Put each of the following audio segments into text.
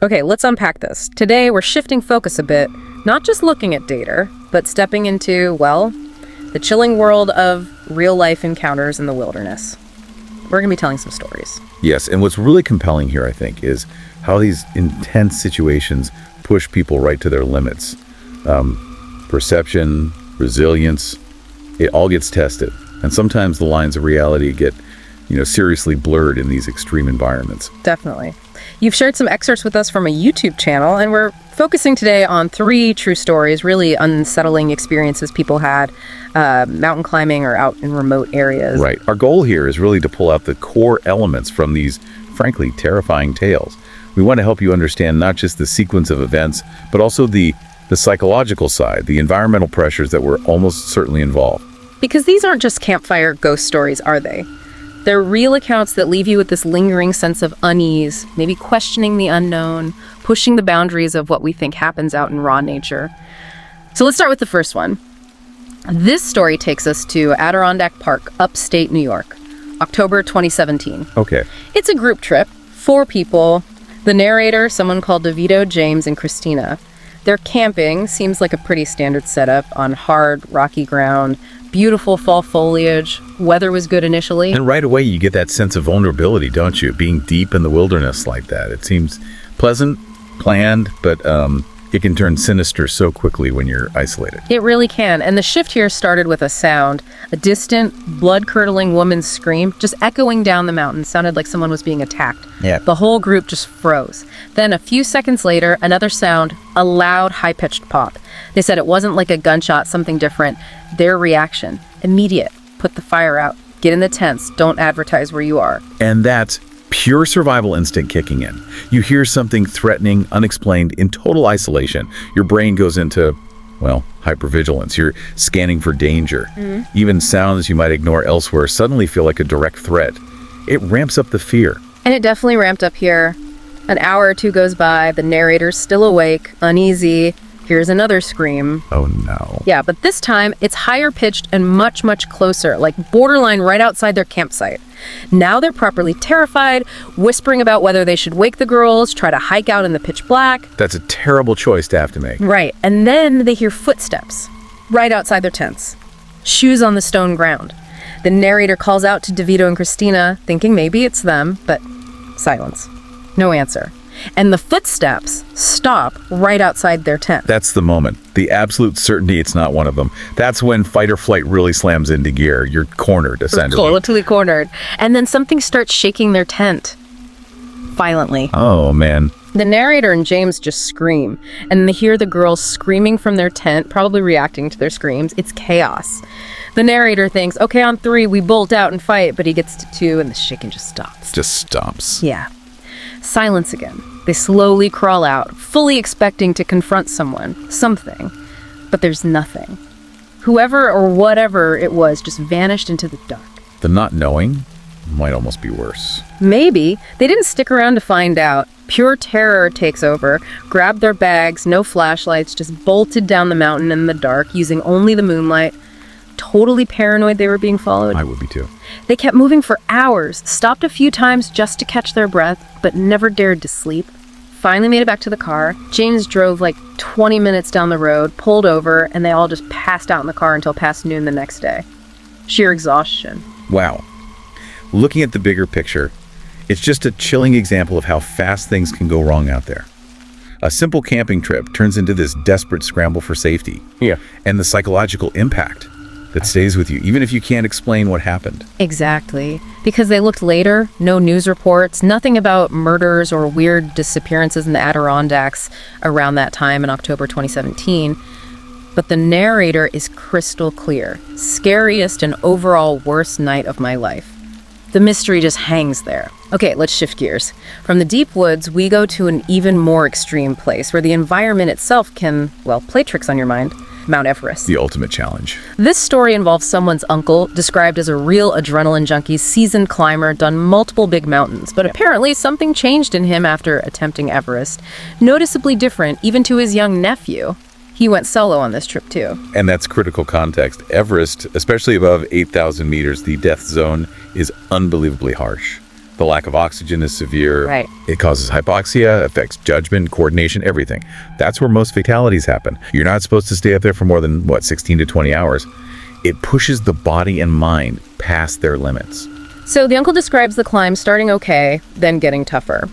Okay, let's unpack this. Today, we're shifting focus a bit, not just looking at data, but stepping into, well, the chilling world of real-life encounters in the wilderness. We're going to be telling some stories. Yes, and what's really compelling here, I think, is how these intense situations push people right to their limits. Perception, resilience, it all gets tested. And sometimes the lines of reality get, seriously blurred in these extreme environments. Definitely. You've shared some excerpts with us from a YouTube channel, and we're focusing today on 3 true stories, really unsettling experiences people had mountain climbing or out in remote areas. Right. Our goal here is really to pull out the core elements from these, frankly, terrifying tales. We want to help you understand not just the sequence of events, but also the psychological side, the environmental pressures that were almost certainly involved. Because these aren't just campfire ghost stories, are they? They're real accounts that leave you with this lingering sense of unease, maybe questioning the unknown, pushing the boundaries of what we think happens out in raw nature. So let's start with the first one. This story takes us to Adirondack Park, upstate New York, October 2017. Okay. It's a group trip, 4 people. The narrator, someone called DeVito, James, and Christina. They're camping, seems like a pretty standard setup, on hard, rocky ground. Beautiful fall foliage. Weather was good initially. And right away you get that sense of vulnerability, don't you? Being deep in the wilderness like that. It seems pleasant, planned, but it can turn sinister so quickly when you're isolated. It really can. And the shift here started with a sound. A distant, blood-curdling woman's scream just echoing down the mountain. Sounded like someone was being attacked. Yeah. The whole group just froze. Then a few seconds later, another sound, a loud, high-pitched pop. They said it wasn't like a gunshot, something different. Their reaction, immediate. Put the fire out. Get in the tents. Don't advertise where you are. And that's pure survival instinct kicking in. You hear something threatening, unexplained, in total isolation. Your brain goes into, hypervigilance. You're scanning for danger. Mm-hmm. Even sounds you might ignore elsewhere suddenly feel like a direct threat. It ramps up the fear. And it definitely ramped up here. An hour or 2 goes by. The narrator's still awake, uneasy. Here's another scream. Oh no. Yeah, but this time it's higher pitched and much, much closer, like borderline right outside their campsite. Now they're properly terrified, whispering about whether they should wake the girls, try to hike out in the pitch black. That's a terrible choice to have to make. Right, and then they hear footsteps right outside their tents. Shoes on the stone ground. The narrator calls out to DeVito and Christina, thinking maybe it's them, but silence. No answer. And the footsteps stop right outside their tent. That's the moment. The absolute certainty it's not one of them. That's when fight or flight really slams into gear. You're cornered, essentially. Totally cornered. And then something starts shaking their tent. Violently. Oh, man. The narrator and James just scream. And they hear the girls screaming from their tent, probably reacting to their screams. It's chaos. The narrator thinks, okay, on 3, we bolt out and fight. But he gets to 2 and the shaking just stops. Just stops. Yeah. Silence again. They slowly crawl out, fully expecting to confront someone, something. But there's nothing. Whoever or whatever it was just vanished into the dark. The not knowing might almost be worse. Maybe. They didn't stick around to find out. Pure terror takes over, grabbed their bags, no flashlights, just bolted down the mountain in the dark, using only the moonlight. Totally paranoid they were being followed. I would be too. They kept moving for hours, stopped a few times just to catch their breath, but never dared to sleep. Finally made it back to the car. James drove like 20 minutes down the road, pulled over, and they all just passed out in the car until past noon the next day. Sheer exhaustion. Wow. Looking at the bigger picture, it's just a chilling example of how fast things can go wrong out there. A simple camping trip turns into this desperate scramble for safety. Yeah. And the psychological impact that stays with you, even if you can't explain what happened. Exactly. Because they looked later, no news reports, nothing about murders or weird disappearances in the Adirondacks around that time in October 2017. But the narrator is crystal clear. Scariest and overall worst night of my life. The mystery just hangs there. Okay, let's shift gears. From the deep woods, we go to an even more extreme place where the environment itself can, play tricks on your mind. Mount Everest. The ultimate challenge. This story involves someone's uncle, described as a real adrenaline junkie, seasoned climber, done multiple big mountains. But apparently something changed in him after attempting Everest. Noticeably different, even to his young nephew. He went solo on this trip too. And that's critical context. Everest, especially above 8,000 meters, the death zone is unbelievably harsh. The lack of oxygen is severe. Right. It causes hypoxia, affects judgment, coordination, everything. That's where most fatalities happen. You're not supposed to stay up there for more than, 16 to 20 hours. It pushes the body and mind past their limits. So the uncle describes the climb starting okay, then getting tougher.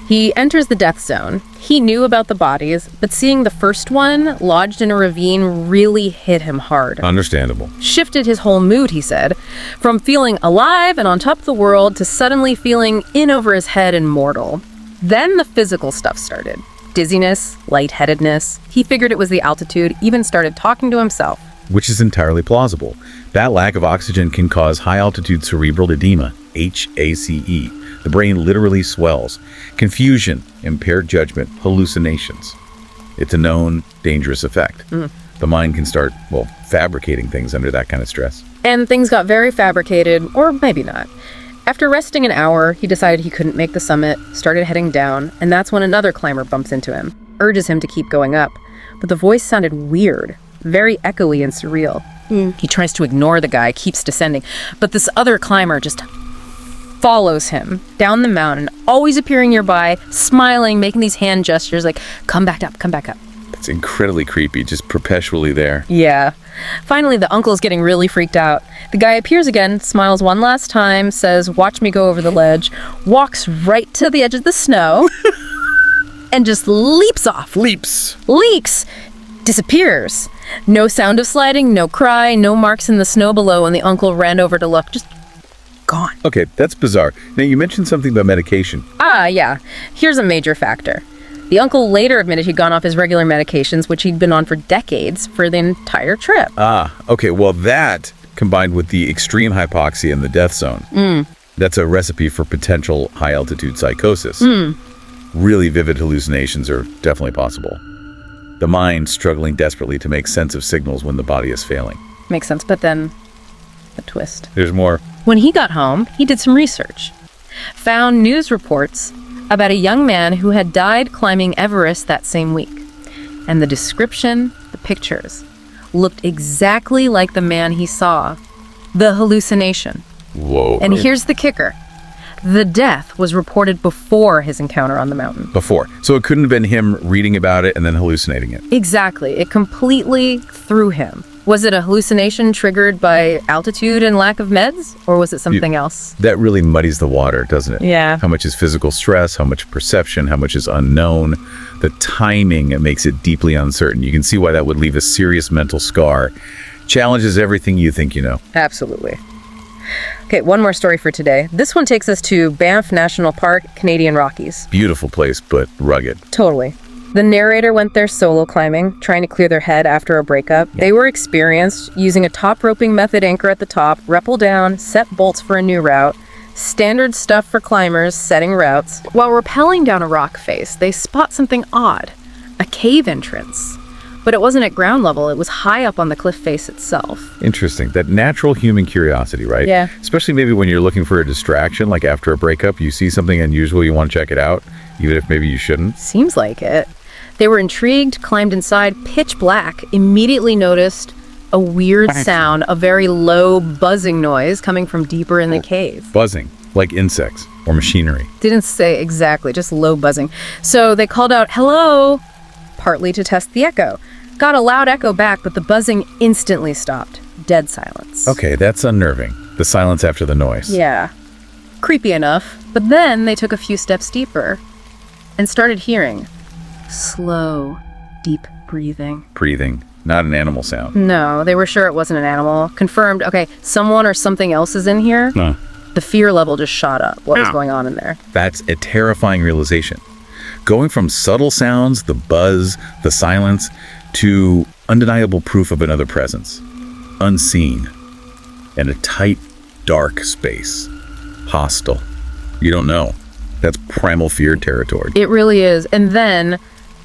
He enters the death zone. He knew about the bodies, but seeing the first one lodged in a ravine really hit him hard. Understandable. Shifted his whole mood, he said, from feeling alive and on top of the world to suddenly feeling in over his head and mortal. Then the physical stuff started. Dizziness, lightheadedness. He figured it was the altitude, even started talking to himself. Which is entirely plausible. That lack of oxygen can cause high-altitude cerebral edema, HACE. The brain literally swells. Confusion, impaired judgment, hallucinations. It's a known, dangerous effect. The mind can start, fabricating things under that kind of stress. And things got very fabricated, or maybe not. After resting an hour, he decided he couldn't make the summit, started heading down, and that's when another climber bumps into him, urges him to keep going up. But the voice sounded weird, very echoey and surreal. He tries to ignore the guy, keeps descending, but this other climber just follows him down the mountain, always appearing nearby, smiling, making these hand gestures like, come back up, come back up. It's incredibly creepy, just perpetually there. Yeah. Finally, the uncle's getting really freaked out. The guy appears again, smiles one last time, says, watch me go over the ledge, walks right to the edge of the snow, and just leaps off. Leaps. Disappears. No sound of sliding, no cry, no marks in the snow below when the uncle ran over to look. Just gone. Okay, that's bizarre. Now, you mentioned something about medication. Yeah. Here's a major factor. The uncle later admitted he'd gone off his regular medications, which he'd been on for decades, for the entire trip. Okay, well, that, combined with the extreme hypoxia in the death zone, that's a recipe for potential high-altitude psychosis. Really vivid hallucinations are definitely possible. The mind struggling desperately to make sense of signals when the body is failing. Makes sense, but then a twist. There's more. When he got home, he did some research. Found news reports about a young man who had died climbing Everest that same week. And the description, the pictures, looked exactly like the man he saw. The hallucination. Whoa. And here's the kicker. The death was reported before his encounter on the mountain. Before. So it couldn't have been him reading about it and then hallucinating it. Exactly. It completely threw him. Was it a hallucination triggered by altitude and lack of meds? Or was it something else? That really muddies the water, doesn't it? Yeah. How much is physical stress? How much perception? How much is unknown? The timing, it makes it deeply uncertain. You can see why that would leave a serious mental scar. Challenges everything you think you know. Absolutely. Okay, one more story for today. This one takes us to Banff National Park, Canadian Rockies. Beautiful place, but rugged. Totally. The narrator went there solo climbing, trying to clear their head after a breakup. Yeah. They were experienced, using a top roping method anchor at the top, rappel down, set bolts for a new route. Standard stuff for climbers, setting routes. While rappelling down a rock face, they spot something odd. A cave entrance. But it wasn't at ground level, it was high up on the cliff face itself. Interesting. That natural human curiosity, right? Yeah. Especially maybe when you're looking for a distraction, like after a breakup, you see something unusual, you want to check it out, even if maybe you shouldn't. Seems like it. They were intrigued, climbed inside, pitch black, immediately noticed a weird sound, a very low buzzing noise coming from deeper in the cave. Buzzing, like insects or machinery. Didn't say exactly, just low buzzing. So they called out, hello, partly to test the echo. Got a loud echo back, but the buzzing instantly stopped. Dead silence. Okay, that's unnerving. The silence after the noise. Yeah. Creepy enough. But then they took a few steps deeper and started hearing slow, deep breathing. Breathing. Not an animal sound. No, they were sure it wasn't an animal. Confirmed, okay, someone or something else is in here. No. The fear level just shot up. What was going on in there? That's a terrifying realization. Going from subtle sounds, the buzz, the silence, to undeniable proof of another presence. Unseen. And a tight, dark space. Hostile. You don't know. That's primal fear territory. It really is. And then,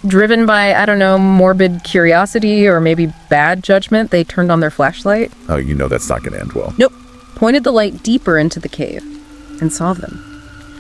driven by, I don't know, morbid curiosity or maybe bad judgment, they turned on their flashlight. Oh, you know that's not going to end well. Nope. Pointed the light deeper into the cave and saw them.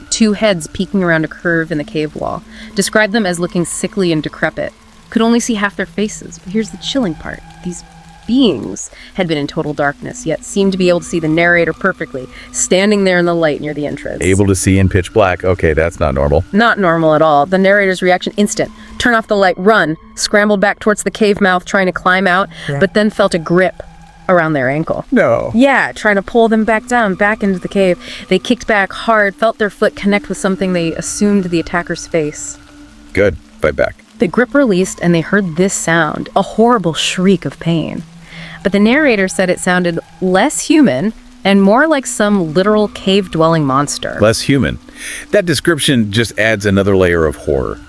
Two heads peeking around a curve in the cave wall. Described them as looking sickly and decrepit. Could only see half their faces. But here's the chilling part. These beings had been in total darkness, yet seemed to be able to see the narrator perfectly, standing there in the light near the entrance. Able to see in pitch black. Okay, that's not normal. Not normal at all. The narrator's reaction, instant. Turn off the light, run. Scrambled back towards the cave mouth, trying to climb out, but then felt a grip around their ankle. No. Yeah, trying to pull them back down, back into the cave. They kicked back hard, felt their foot connect with something they assumed the attacker's face. Good. Fight back. The grip released and they heard this sound, a horrible shriek of pain. But the narrator said it sounded less human and more like some literal cave-dwelling monster. Less human. That description just adds another layer of horror.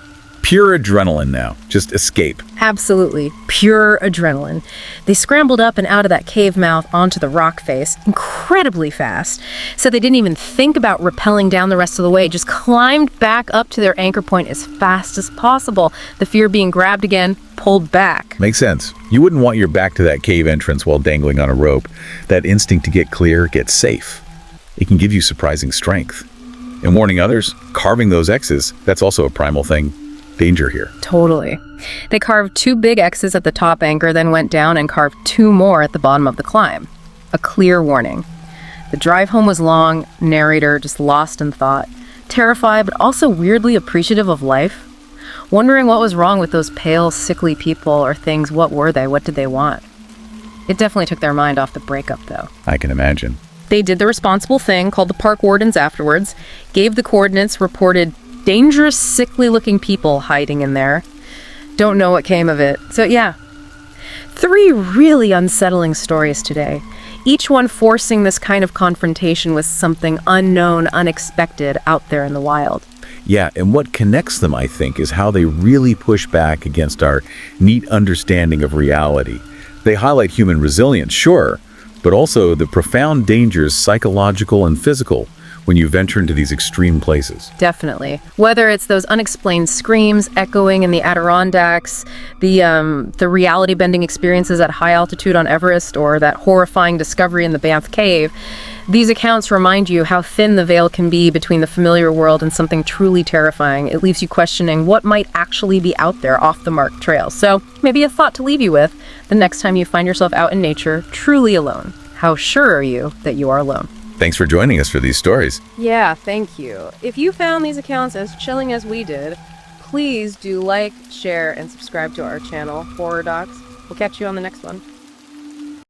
Pure adrenaline now. Just escape. Absolutely. Pure adrenaline. They scrambled up and out of that cave mouth onto the rock face incredibly fast. So they didn't even think about rappelling down the rest of the way, just climbed back up to their anchor point as fast as possible. The fear being grabbed again, pulled back. Makes sense. You wouldn't want your back to that cave entrance while dangling on a rope. That instinct to get clear, get safe. It can give you surprising strength. And warning others, carving those X's, that's also a primal thing. Danger here. Totally. They carved 2 big X's at the top anchor, then went down and carved 2 more at the bottom of the climb. A clear warning. The drive home was long, narrator just lost in thought, terrified but also weirdly appreciative of life, wondering what was wrong with those pale, sickly people or things. What were they? What did they want? It definitely took their mind off the breakup, though. I can imagine. They did the responsible thing, called the park wardens afterwards, gave the coordinates, reported dangerous, sickly-looking people hiding in there. Don't know what came of it. So yeah, 3 really unsettling stories today, each one forcing this kind of confrontation with something unknown, unexpected out there in the wild. Yeah, and what connects them, I think, is how they really push back against our neat understanding of reality. They highlight human resilience, sure, but also the profound dangers, psychological and physical, when you venture into these extreme places. Definitely. Whether it's those unexplained screams echoing in the Adirondacks, the reality-bending experiences at high altitude on Everest, or that horrifying discovery in the Banff cave, these accounts remind you how thin the veil can be between the familiar world and something truly terrifying. It leaves you questioning what might actually be out there off the marked trail. So maybe a thought to leave you with the next time you find yourself out in nature, truly alone. How sure are you that you are alone? Thanks for joining us for these stories. Yeah, thank you. If you found these accounts as chilling as we did, please do like, share, and subscribe to our channel, Horror Docs. We'll catch you on the next one.